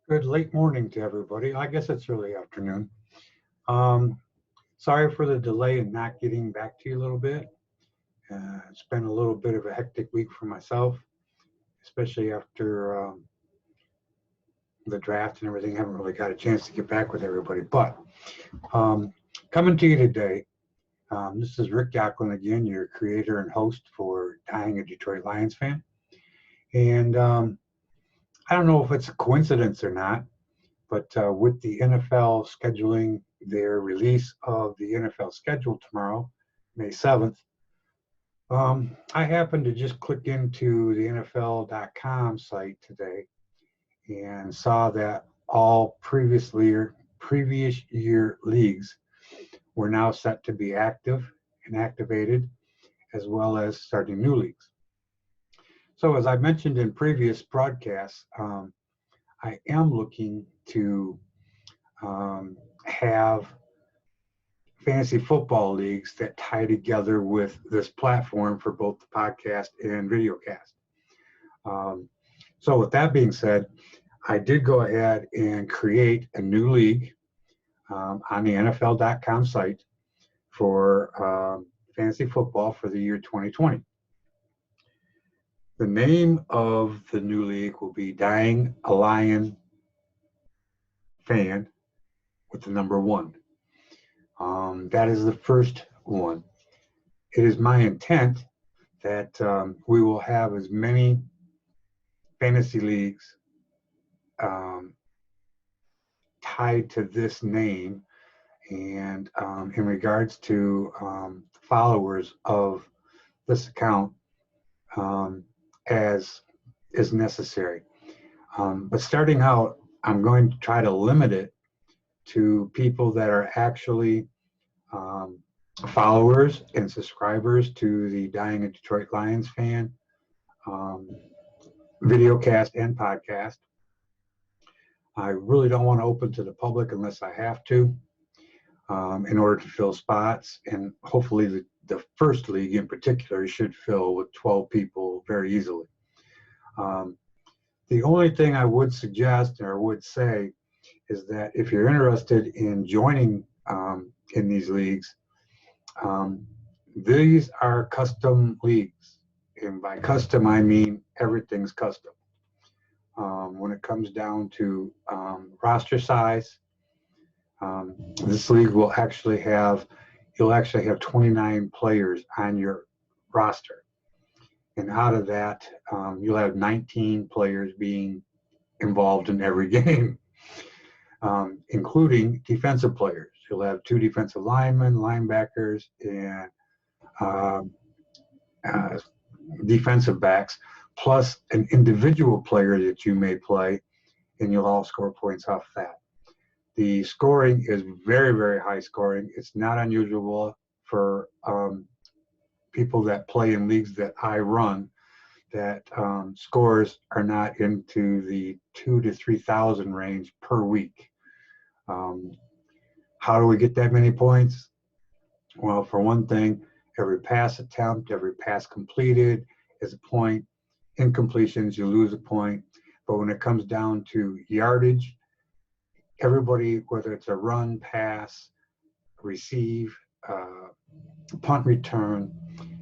Good late morning to everybody. I guess it's early afternoon. Um, Sorry for the delay in not getting back to you a little bit. It's been a little bit of a hectic week for myself, especially after the draft and everything. I haven't really got a chance to get back with everybody. But um, coming to you today, this is Rick Yaklin again, your creator and host for Dying a Detroit Lions Fan. And I don't know if it's a coincidence or not, but with the NFL scheduling their release of the NFL schedule tomorrow, May 7th, I happened to just click into the NFL.com site today and saw that all previous year leagues were now set to be active and activated, as well as starting new leagues. So as I mentioned in previous broadcasts, I am looking to have fantasy football leagues that tie together with this platform for both the podcast and VideoCast. So with that being said, I did go ahead and create a new league on the NFL.com site for fantasy football for the year 2020. The name of the new league will be Dying a Lion Fan with the number 1. That is the first one. It is my intent that we will have as many fantasy leagues tied to this name, and in regards to followers of this account as is necessary. But starting out, I'm going to try to limit it to people that are actually followers and subscribers to the Dying a Detroit Lions Fan videocast and podcast. I really don't want to open to the public unless I have to in order to fill spots, and hopefully the first league in particular should fill with 12 people very easily. The only thing I would suggest or would say is that if you're interested in joining in these leagues, these are custom leagues. And by custom, I mean everything's custom. When it comes down to roster size, this league will you'll actually have 29 players on your roster. And out of that, you'll have 19 players being involved in every game. Including defensive players. You'll have 2 defensive linemen, linebackers, and defensive backs, plus an individual player that you may play, and you'll all score points off that. The scoring is very, very high scoring. It's not unusual for people that play in leagues that I run that scores are not into the 2,000 to 3,000 range per week. How do we get that many points? Well, for one thing, every pass attempt, every pass completed is a point. Incompletions, you lose a point. But when it comes down to yardage, everybody, whether it's a run, pass, receive, punt return,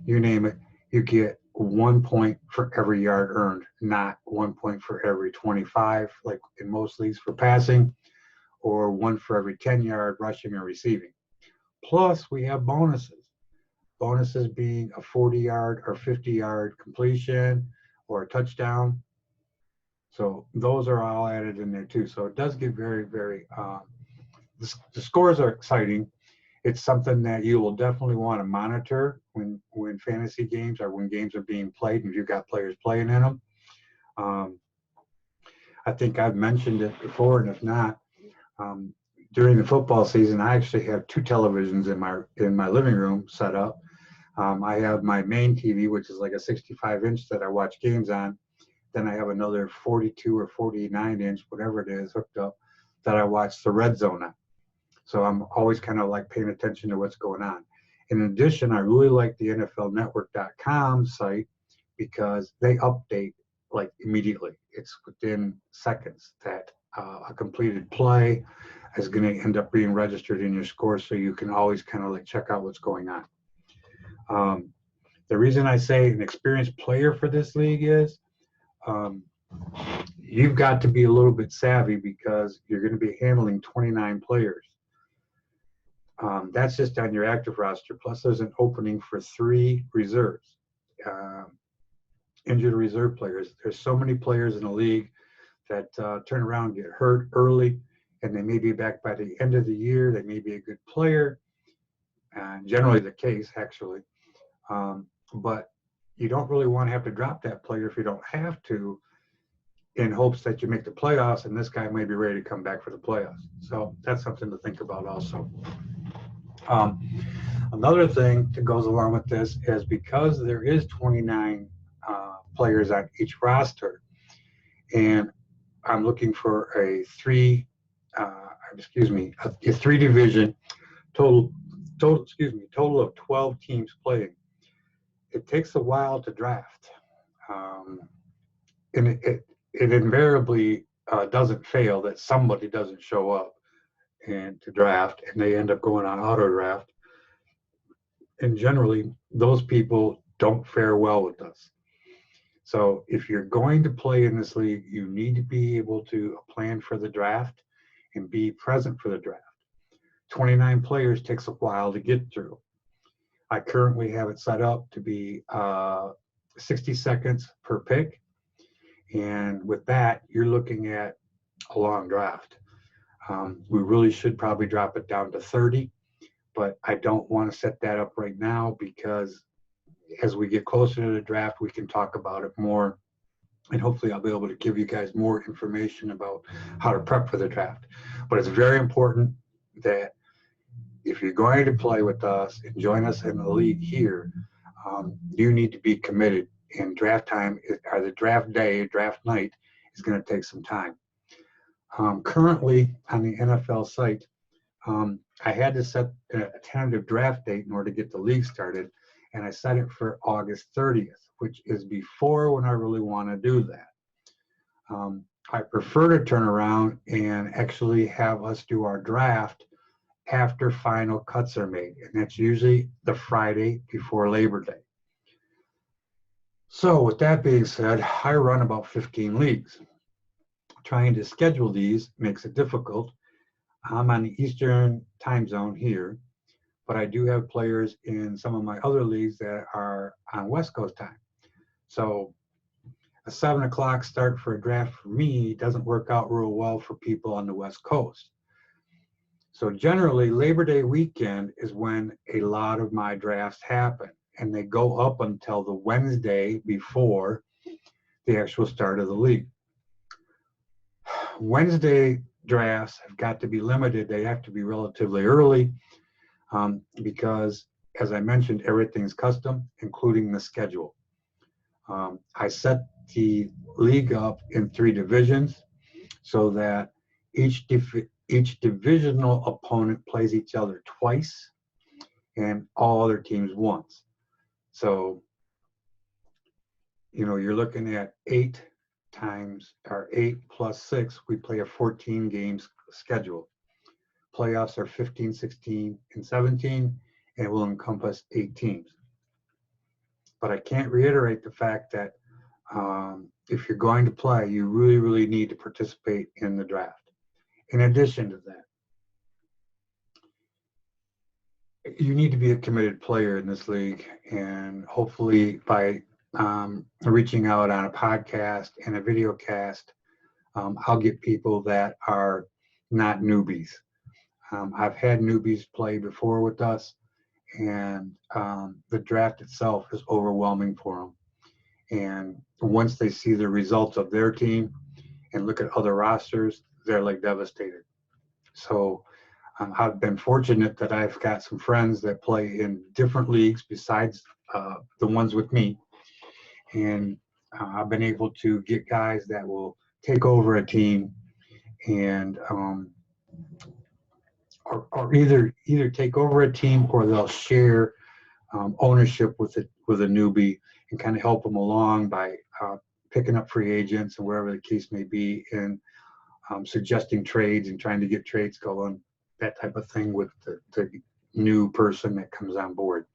you name it, you get 1 point for every yard earned, not 1 point for every 25, like in most leagues for passing, or 1 for every 10 yard rushing or receiving. Plus, we have bonuses. Bonuses being a 40-yard or 50-yard completion or a touchdown. So those are all added in there too. So it does get very, very, the scores are exciting. It's something that you will definitely want to monitor when fantasy games or when games are being played and you've got players playing in them. I think I've mentioned it before, and if not, during the football season, I actually have 2 televisions in my living room set up. I have my main TV, which is like a 65-inch that I watch games on. Then I have another 42 or 49-inch, whatever it is, hooked up that I watch the red zone on. So I'm always kind of like paying attention to what's going on. In addition, I really like the NFLnetwork.com site because they update like immediately. It's within seconds that a completed play is going to end up being registered in your score, so you can always kind of like check out what's going on. The reason I say an experienced player for this league is you've got to be a little bit savvy because you're going to be handling 29 players. That's just on your active roster. Plus, there's an opening for 3 reserves, injured reserve players. There's so many players in the league that turn around and get hurt early, and they may be back by the end of the year. They may be a good player, and generally the case, actually. But you don't really want to have to drop that player if you don't have to, in hopes that you make the playoffs, and this guy may be ready to come back for the playoffs. So that's something to think about also. Another thing that goes along with this is because there is 29 players on each roster, and I'm looking for a 3 division total of 12 teams playing. It takes a while to draft, and it invariably doesn't fail that somebody doesn't show up and to draft, and they end up going on auto draft. And generally, those people don't fare well with us. So if you're going to play in this league, you need to be able to plan for the draft and be present for the draft. 29 players takes a while to get through. I currently have it set up to be 60 seconds per pick. And with that, you're looking at a long draft. We really should probably drop it down to 30, but I don't want to set that up right now because as we get closer to the draft, we can talk about it more. And hopefully I'll be able to give you guys more information about how to prep for the draft. But it's very important that if you're going to play with us and join us in the league here, you need to be committed. And draft time, or the draft day, draft night, is going to take some time. Currently on the NFL site, I had to set a tentative draft date in order to get the league started, and I set it for August 30th, which is before when I really want to do that. I prefer to turn around and actually have us do our draft after final cuts are made, and that's usually the Friday before Labor Day. So with that being said, I run about 15 leagues. Trying to schedule these makes it difficult. I'm on the Eastern time zone here, but I do have players in some of my other leagues that are on West Coast time. So a 7 o'clock start for a draft for me doesn't work out real well for people on the West Coast. So generally, Labor Day weekend is when a lot of my drafts happen, and they go up until the Wednesday before the actual start of the league. Wednesday drafts have got to be limited. They have to be relatively early because, as I mentioned, everything's custom, including the schedule. I set the league up in 3 divisions so that each divisional opponent plays each other twice and all other teams once. So, you're looking at 8 plus 6, we play a 14 games schedule. Playoffs are 15, 16, and 17, and it will encompass 8 teams. But I can't reiterate the fact that if you're going to play, you really, really need to participate in the draft. In addition to that, you need to be a committed player in this league, and hopefully by reaching out on a podcast and a VideoCast, I'll get people that are not newbies. I've had newbies play before with us, and the draft itself is overwhelming for them. And once they see the results of their team and look at other rosters, they're like devastated. So I've been fortunate that I've got some friends that play in different leagues besides the ones with me. And I've been able to get guys that will take over a team and or either take over a team, or they'll share ownership with a newbie and kind of help them along by picking up free agents and wherever the case may be, and suggesting trades and trying to get trades going, that type of thing with the new person that comes on board.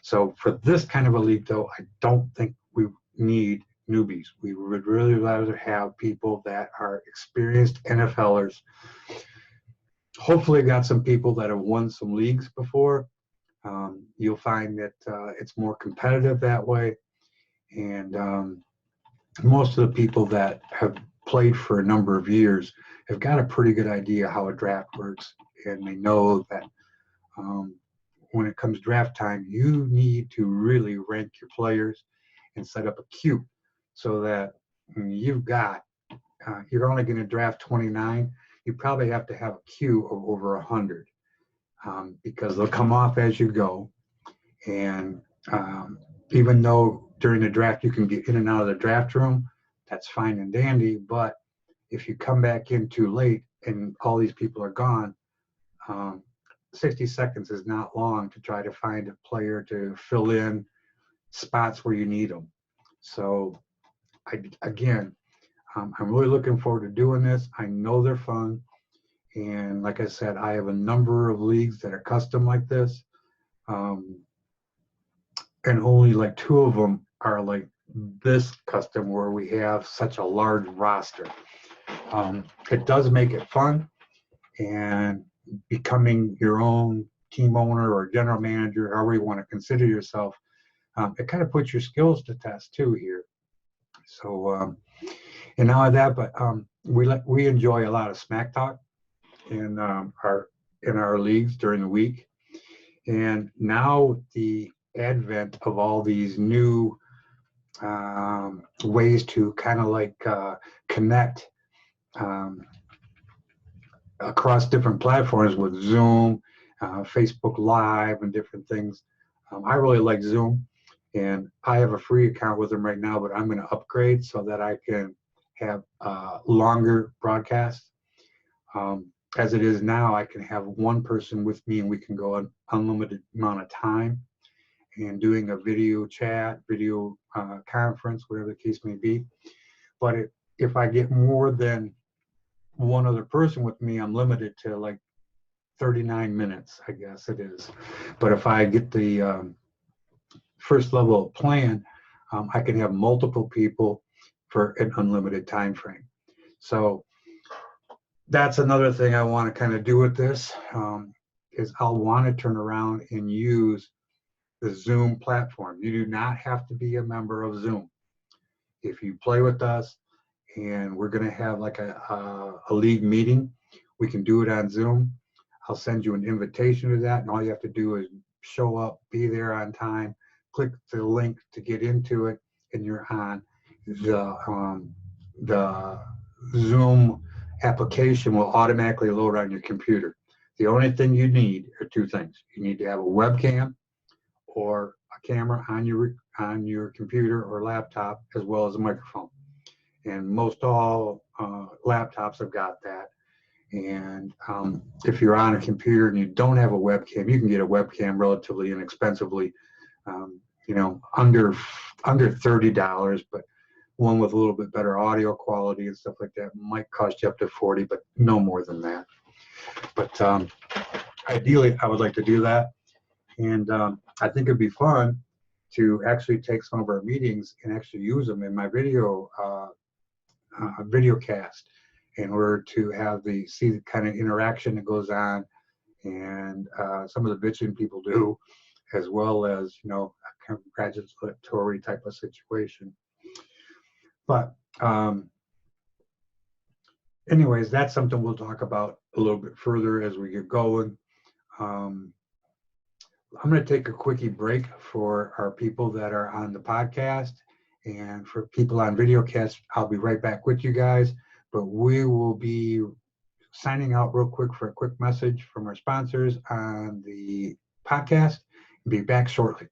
So for this kind of a league, though, I don't think we need newbies. We would really rather have people that are experienced NFLers. Hopefully got some people that have won some leagues before. You'll find that it's more competitive that way. And most of the people that have played for a number of years have got a pretty good idea how a draft works. And they know that when it comes draft time, you need to really rank your players and set up a queue so that you've got, you're only going to draft 29. You probably have to have a queue of over 100 because they'll come off as you go. And even though during the draft you can get in and out of the draft room, that's fine and dandy. But if you come back in too late and all these people are gone, 60 seconds is not long to try to find a player to fill in spots where you need them. So I'm really looking forward to doing this. I know they're fun. And like I said, I have a number of leagues that are custom like this. And only like 2 of them are like this custom where we have such a large roster. It does make it fun, and becoming your own team owner or general manager, however you want to consider yourself, it kind of puts your skills to test too here. So, and not only that, but we enjoy a lot of smack talk in our leagues during the week, and now the advent of all these new ways to kind of like connect across different platforms with Zoom, Facebook Live, and different things. I really like Zoom, and I have a free account with them right now, but I'm going to upgrade so that I can have longer broadcasts. As it is now, I can have one person with me and we can go an unlimited amount of time and doing a video chat, video conference, whatever the case may be. But if I get more than one other person with me, I'm limited to like 39 minutes, I guess it is. But if I get the first level plan, I can have multiple people for an unlimited time frame. So that's another thing I want to kind of do with this, is I'll want to turn around and use the Zoom platform. You do not have to be a member of Zoom. If you play with us and we're going to have like a league meeting, we can do it on Zoom. I'll send you an invitation to that, and all you have to do is show up, be there on time, click the link to get into it, and you're on. The Zoom application will automatically load on your computer. The only thing you need are 2 things. You need to have a webcam or a camera on your computer or laptop, as well as a microphone. And most all laptops have got that. And if you're on a computer and you don't have a webcam, you can get a webcam relatively inexpensively, under $30, but one with a little bit better audio quality and stuff like that might cost you up to $40, but no more than that. But ideally, I would like to do that. And I think it'd be fun to actually take some of our meetings and actually use them in my VideoCast in order to see the kind of interaction that goes on, and some of the bitching people do, as well as, a congratulatory type of situation. But anyways, that's something we'll talk about a little bit further as we get going. I'm going to take a quickie break for our people that are on the podcast, and for people on VideoCast, I'll be right back with you guys. But we will be signing out real quick for a quick message from our sponsors on the podcast, and be back shortly.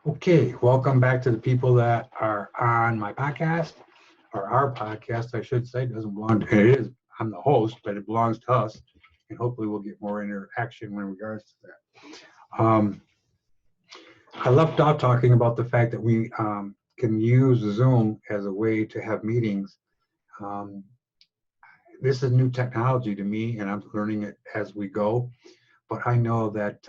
Okay, welcome back to the people that are on my podcast, or our podcast, I should say. It doesn't belong to, it is, I'm the host, but it belongs to us, and hopefully we'll get more interaction in regards to that. I left off talking about the fact that we can use Zoom as a way to have meetings. Um, this is new technology to me, and I'm learning it as we go. But I know that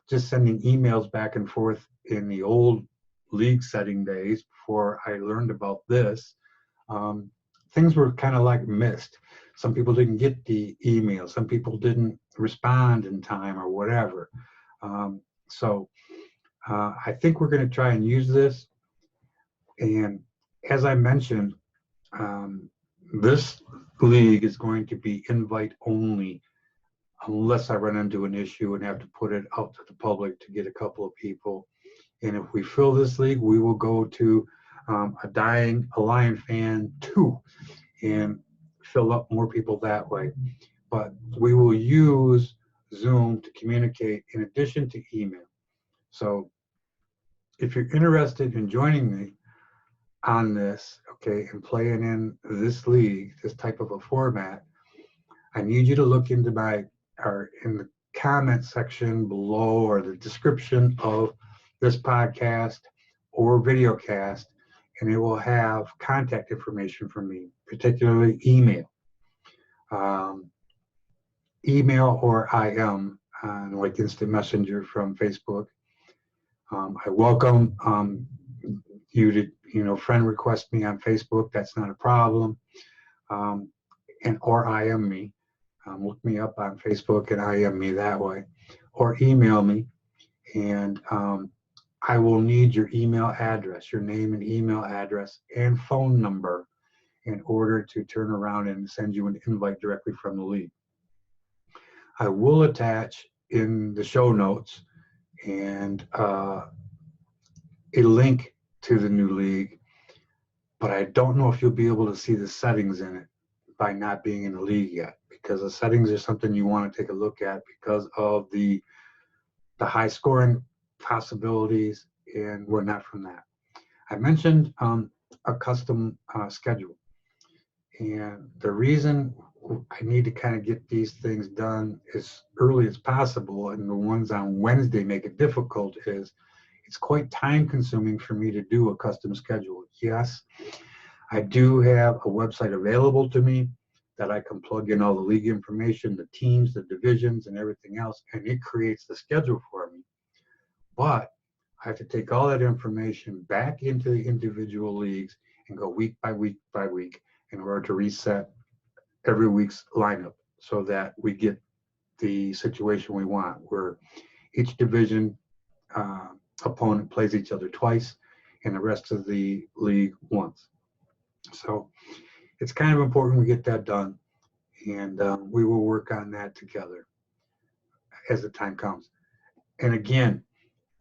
just sending emails back and forth in the old league setting days before I learned about this, things were kind of like missed. Some people didn't get the email. Some people didn't respond in time or whatever. So I think we're going to try and use this. And as I mentioned, this league is going to be invite only unless I run into an issue and have to put it out to the public to get a couple of people. And if we fill this league, we will go to a dying Lion fan 2 and fill up more people that way. But we will use Zoom to communicate in addition to email. So if you're interested in joining me on this, okay, and playing in this league, this type of a format, I need you to look into in the comment section below or the description of this podcast or VideoCast, and it will have contact information from me, particularly email. Email or IM on like Instant Messenger from Facebook. I welcome you to, friend request me on Facebook. That's not a problem. Or IM me. Look me up on Facebook and IM me that way. Or email me. And I will need your email address, your name and email address and phone number in order to turn around and send you an invite directly from the league. I will attach in the show notes and a link to the new league, but I don't know if you'll be able to see the settings in it by not being in the league yet, because the settings are something you want to take a look at because of the high scoring possibilities and whatnot from that. I mentioned a custom schedule, and the reason I need to kind of get these things done as early as possible, and the ones on Wednesday make it difficult, is it's quite time consuming for me to do a custom schedule. Yes, I do have a website available to me that I can plug in all the league information, the teams, the divisions, and everything else, and it creates the schedule for me. But I have to take all that information back into the individual leagues and go week by week by week in order to reset every week's lineup so that we get the situation we want, where each division opponent plays each other twice and the rest of the league once. So it's kind of important we get that done, and we will work on that together as the time comes. And again,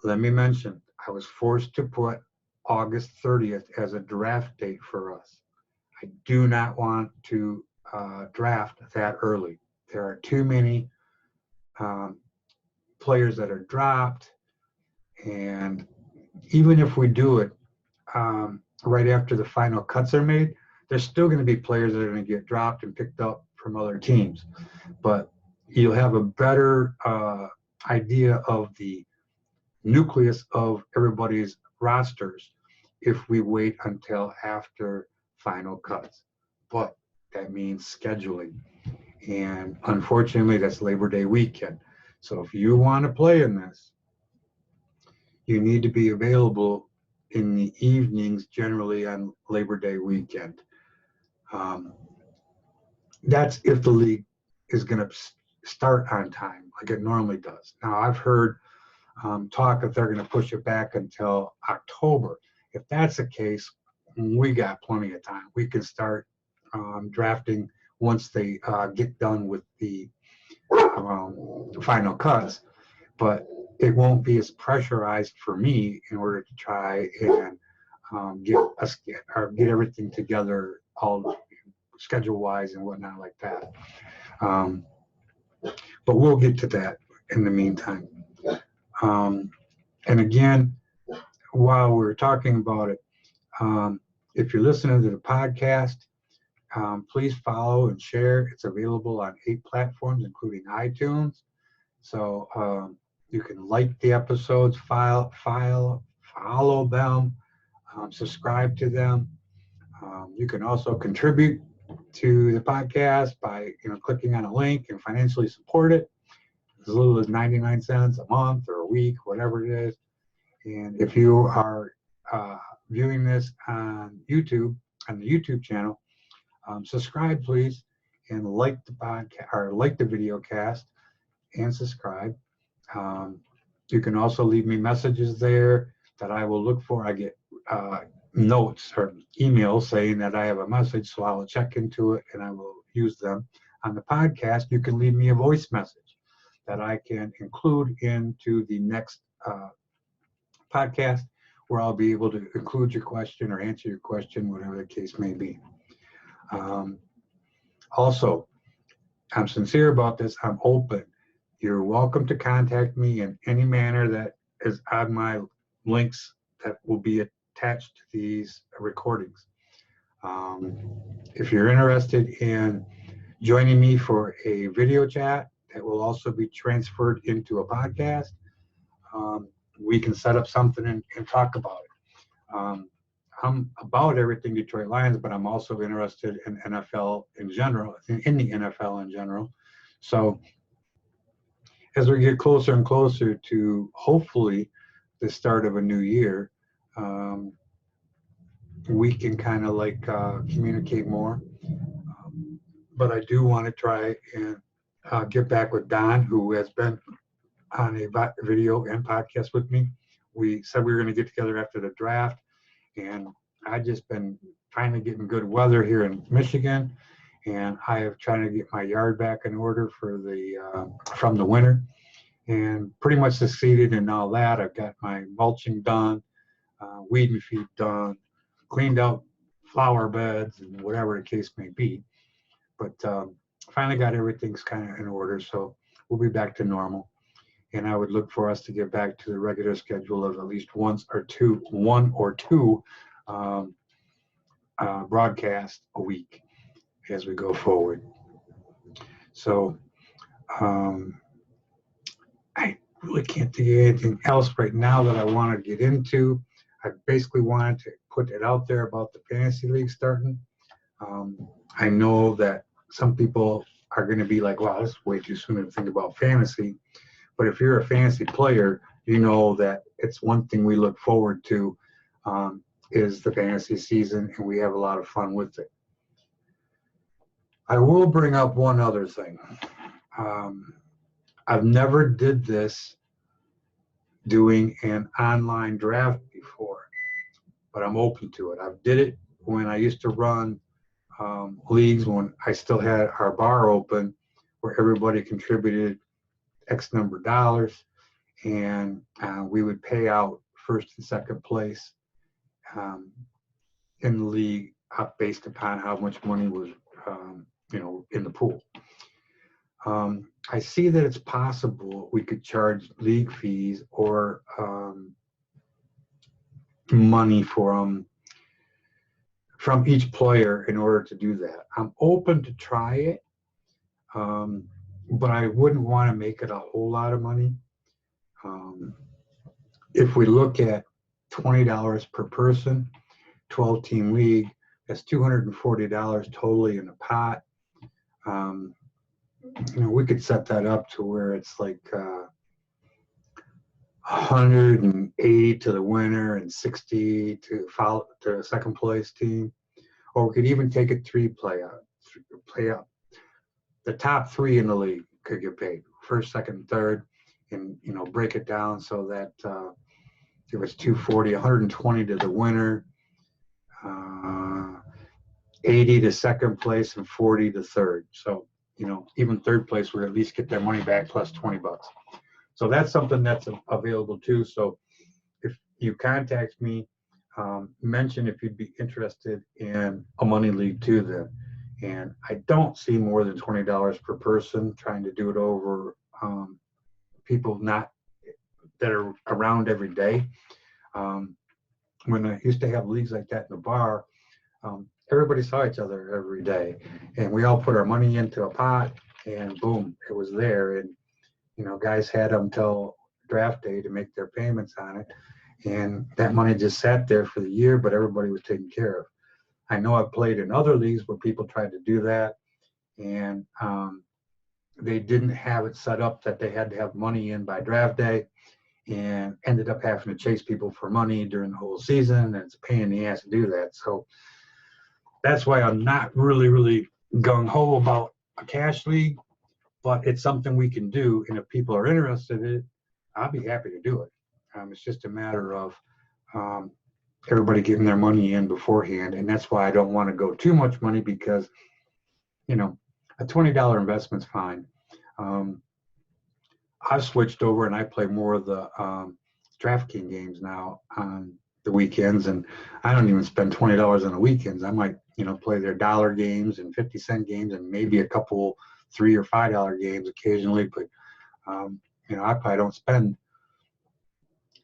let me mention, I was forced to put August 30th as a draft date for us. I do not want to draft that early. There are too many players that are dropped, and even if we do it right after the final cuts are made, there's still going to be players that are going to get dropped and picked up from other teams. But you'll have a better idea of the nucleus of everybody's rosters if we wait until after final cuts. But that means scheduling. And unfortunately, that's Labor Day weekend. So if you want to play in this, you need to be available in the evenings, generally on Labor Day weekend. That's if the league is going to start on time, like it normally does. Now, I've heard talk if they're going to push it back until October. If that's the case, we got plenty of time. We can start drafting once they get done with the final cuts, but it won't be as pressurized for me in order to try and get everything together, all schedule-wise and whatnot like that. But we'll get to that in the meantime. And again, while we're talking about it, if you're listening to the podcast, please follow and share. It's available on 8 platforms, including iTunes. So You can like the episodes, follow them, subscribe to them. You can also contribute to the podcast by clicking on a link and financially support it as little as 99 cents a month or a week, whatever it is. And if you are viewing this on YouTube, on the YouTube channel, subscribe please, and like the podcast or like the video cast and subscribe. You can also leave me messages there that I will look for. I get notes or emails saying that I have a message, so I will check into it and I will use them. On the podcast, you can leave me a voice message that I can include into the next podcast, where I'll be able to include your question or answer your question, whatever the case may be. Also, I'm sincere about this. I'm open. You're welcome to contact me in any manner that is on my links that will be attached to these recordings. If you're interested in joining me for a video chat that will also be transferred into a podcast, we can set up something and talk about it. I'm about everything Detroit Lions, but I'm also interested in NFL in general, in the NFL in general. So as we get closer and closer to hopefully the start of a new year, we can kind of like communicate more. But I do want to try and get back with Don, who has been on a video and podcast with me. We said we were going to get together after the draft, and I've just been finally getting good weather here in Michigan, and I have trying to get my yard back in order for the from the winter, and pretty much succeeded in all that. I've got my mulching done, weed and feed done, cleaned out flower beds and whatever the case may be. But finally got everything's kind of in order, so we'll be back to normal. And I would look for us to get back to the regular schedule of at least one or two broadcasts a week as we go forward. So I really can't think of anything else right now that I want to get into. I basically wanted to put it out there about the fantasy league starting. I know that some people are going to be like, wow, that's way too soon to think about fantasy. But if you're a fantasy player, you know that it's one thing we look forward to is the fantasy season, and we have a lot of fun with it. I will bring up one other thing. I've never did this doing an online draft before, but I'm open to it. I did it when I used to run leagues when I still had our bar open, where everybody contributed X number of dollars, and we would pay out first and second place in the league based upon how much money was in the pool. I see that it's possible we could charge league fees or money from each player in order to do that. I'm open to try it, but I wouldn't want to make it a whole lot of money. If we look at $20 per person, 12-team league, that's $240 totally in the pot. We could set that up to where it's like 180 to the winner and 60 to follow to the second place team, or we could even take it play out. The top three in the league could get paid, first, second, third, and break it down so that if it's 240, 120 to the winner, 80 to second place, and 40 to third. So even third place would at least get their money back plus $20. So that's something that's available too. So if you contact me, mention if you'd be interested in a money league too then. And I don't see more than $20 per person, trying to do it over people that are around every day. When I used to have leagues like that in the bar, everybody saw each other every day, and we all put our money into a pot, and boom, it was there. And guys had them till draft day to make their payments on it. And that money just sat there for the year, but everybody was taken care of. I know I've played in other leagues where people tried to do that, and they didn't have it set up that they had to have money in by draft day, and ended up having to chase people for money during the whole season, and it's a pain in the ass to do that. So that's why I'm not really gung-ho about a cash league, but it's something we can do, and if people are interested in it, I'll be happy to do it. It's just a matter of everybody getting their money in beforehand, and that's why I don't want to go too much money, because a $20 investment's fine. I've switched over and I play more of the DraftKings games now on the weekends, and I don't even spend $20 on the weekends. I might play their dollar games and 50-cent games and maybe a couple $3 or $5 games occasionally, but I probably don't spend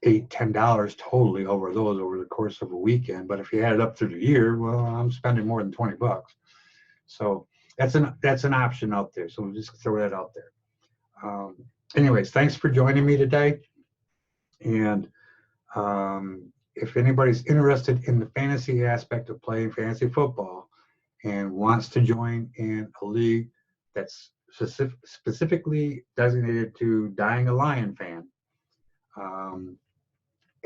$8, $10 totally over those over the course of a weekend. But if you add it up through the year, well, I'm spending more than $20. So that's an option out there. So we'll just throw that out there. Anyways, thanks for joining me today. And if anybody's interested in the fantasy aspect of playing fantasy football and wants to join in a league that's specifically designated to Dying a Lion fan,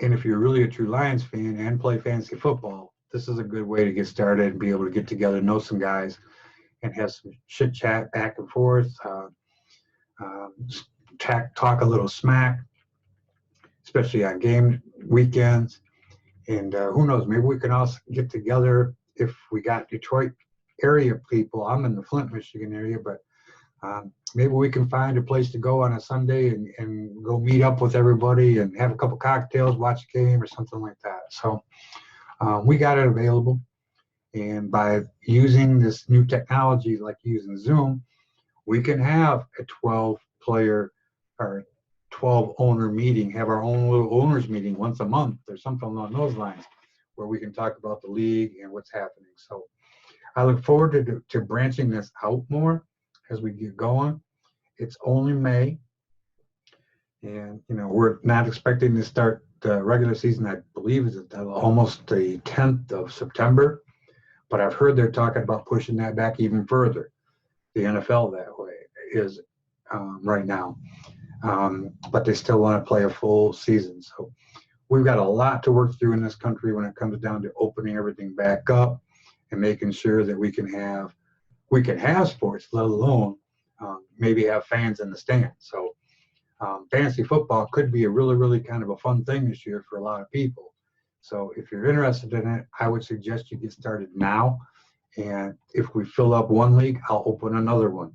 and if you're really a true Lions fan and play fantasy football, this is a good way to get started and be able to get together, know some guys, and have some chit chat back and forth, talk a little smack, especially on game weekends. And who knows, maybe we can also get together if we got Detroit area people. I'm in the Flint, Michigan area, but maybe we can find a place to go on a Sunday and go meet up with everybody and have a couple cocktails, watch a game or something like that. So we got it available. And by using this new technology, like using Zoom, we can have a 12-player or 12-owner meeting, have our own little owners meeting once a month or something along those lines, where we can talk about the league and what's happening. So I look forward to branching this out more as we get going. It's only May, and we're not expecting to start the regular season. I believe is almost the 10th of September, but I've heard they're talking about pushing that back even further. The NFL that way is right now, but they still want to play a full season. So we've got a lot to work through in this country when it comes down to opening everything back up and making sure that we can have sports, let alone maybe have fans in the stands. So fantasy football could be a really kind of a fun thing this year for a lot of people. So if you're interested in it, I would suggest you get started now. And if we fill up one league, I'll open another one.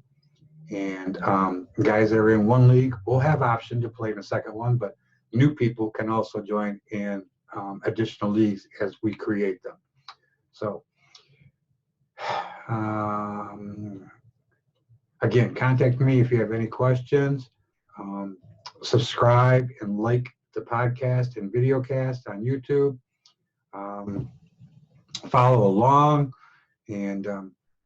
And guys that are in one league will have option to play in a second one, but new people can also join in additional leagues as we create them. So again, contact me if you have any questions. Subscribe and like the podcast and VideoCast on YouTube. Follow along and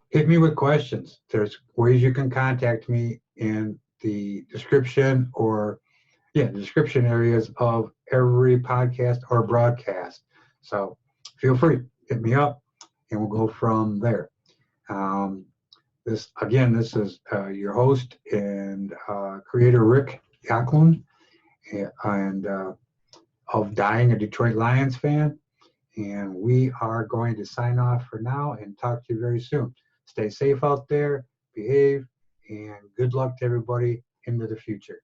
hit me with questions. There's ways you can contact me in the description or description areas of every podcast or broadcast. So feel free, hit me up and we'll go from there. This is your host and creator Rick Yaklin and of Dying a Detroit Lions Fan. And we are going to sign off for now and talk to you very soon. Stay safe out there, behave, and good luck to everybody into the future.